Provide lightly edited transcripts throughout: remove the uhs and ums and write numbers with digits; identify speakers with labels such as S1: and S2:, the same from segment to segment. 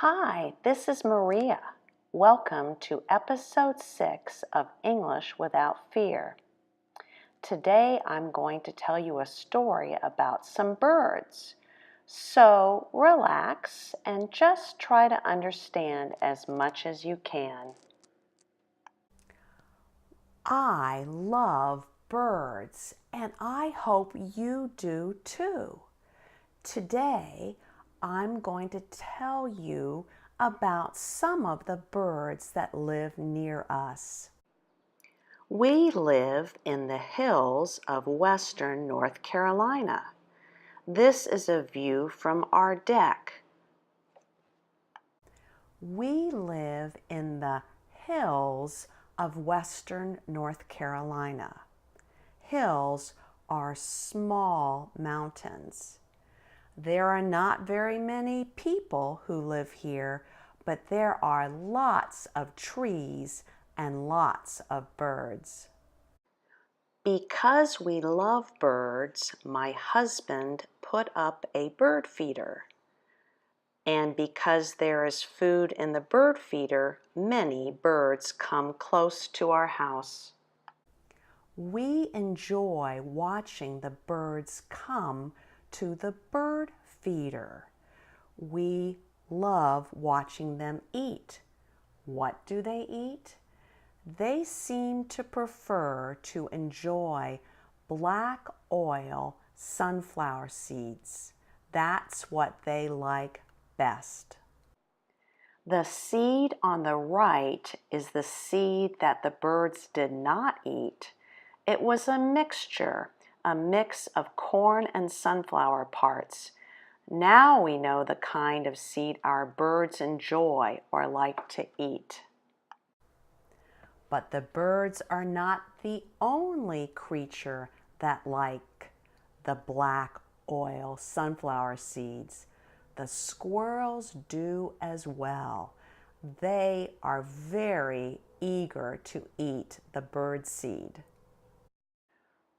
S1: Hi, this is Maria. Welcome to episode 6 of English Without Fear. Today I'm going to tell you a story about some birds. So relax and just try to understand as much as you can.
S2: I love birds, and I hope you do too. Today, I'm going to tell you about some of the birds that live near us.
S1: We live in the hills of western North Carolina. This is a view from our deck.
S2: We live in the hills of western North Carolina. Hills are small mountains. There are not very many people who live here, but there are lots of trees and lots of birds.
S1: Because we love birds, my husband put up a bird feeder. And because there is food in the bird feeder, many birds come close to our house.
S2: We enjoy watching the birds come to the bird feeder. We love watching them eat. What do they eat? They seem to prefer to enjoy black oil sunflower seeds. That's what they like best.
S1: The seed on the right is the seed that the birds did not eat. It was a mix of corn and sunflower parts. Now we know the kind of seed our birds enjoy or like to eat.
S2: But the birds are not the only creature that like the black oil sunflower seeds. The squirrels do as well. They are very eager to eat the bird seed.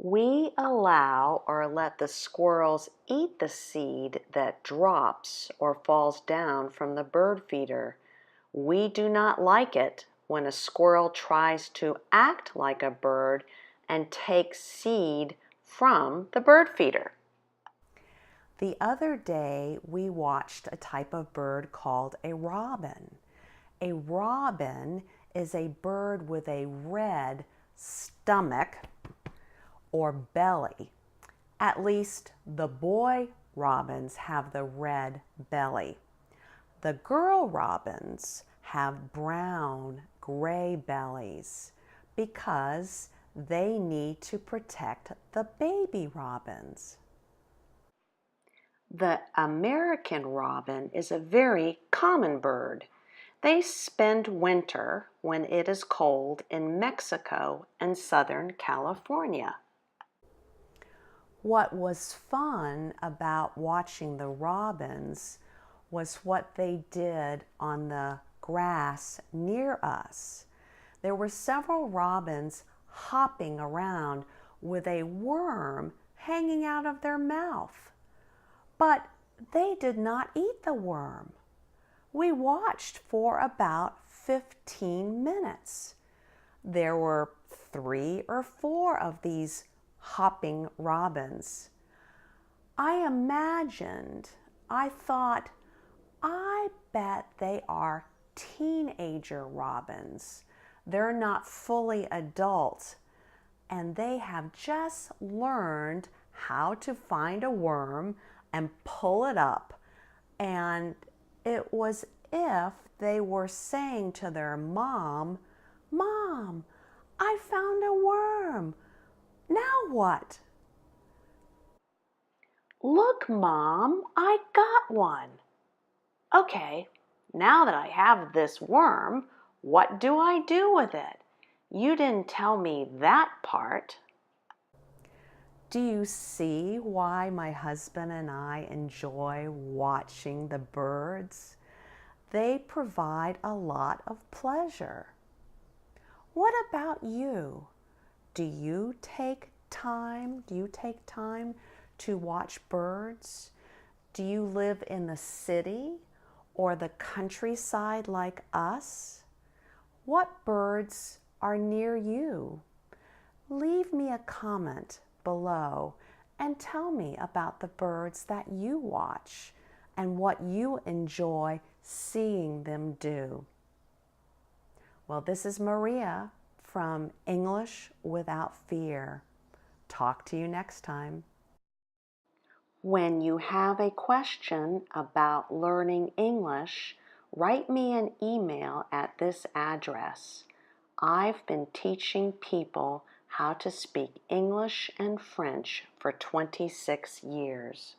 S1: We allow or let the squirrels eat the seed that drops or falls down from the bird feeder. We do not like it when a squirrel tries to act like a bird and take seed from the bird feeder.
S2: The other day, we watched a type of bird called a robin. A robin is a bird with a red stomach or belly. At least the boy robins have the red belly. The girl robins have brown, gray bellies because they need to protect the baby robins.
S1: The American robin is a very common bird. They spend winter when it is cold in Mexico and Southern California.
S2: What was fun about watching the robins was what they did on the grass near us. There were several robins hopping around with a worm hanging out of their mouth. But they did not eat the worm. We watched for about 15 minutes. There were 3 or 4 of these hopping robins. I thought, I bet they are teenager robins. They're not fully adult, and they have just learned how to find a worm and pull it up. And it was if they were saying to their mom, "Mom, I found a worm. Now what?"
S1: Look, Mom, I got one. Okay, now that I have this worm, what do I do with it? You didn't tell me that part.
S2: Do you see why my husband and I enjoy watching the birds? They provide a lot of pleasure. What about you? Do you take time to watch birds? Do you live in the city or the countryside like us? What birds are near you? Leave me a comment below and tell me about the birds that you watch and what you enjoy seeing them do. Well, this is Maria from English Without Fear. Talk to you next time.
S1: When you have a question about learning English, write me an email at this address. I've been teaching people how to speak English and French for 26 years.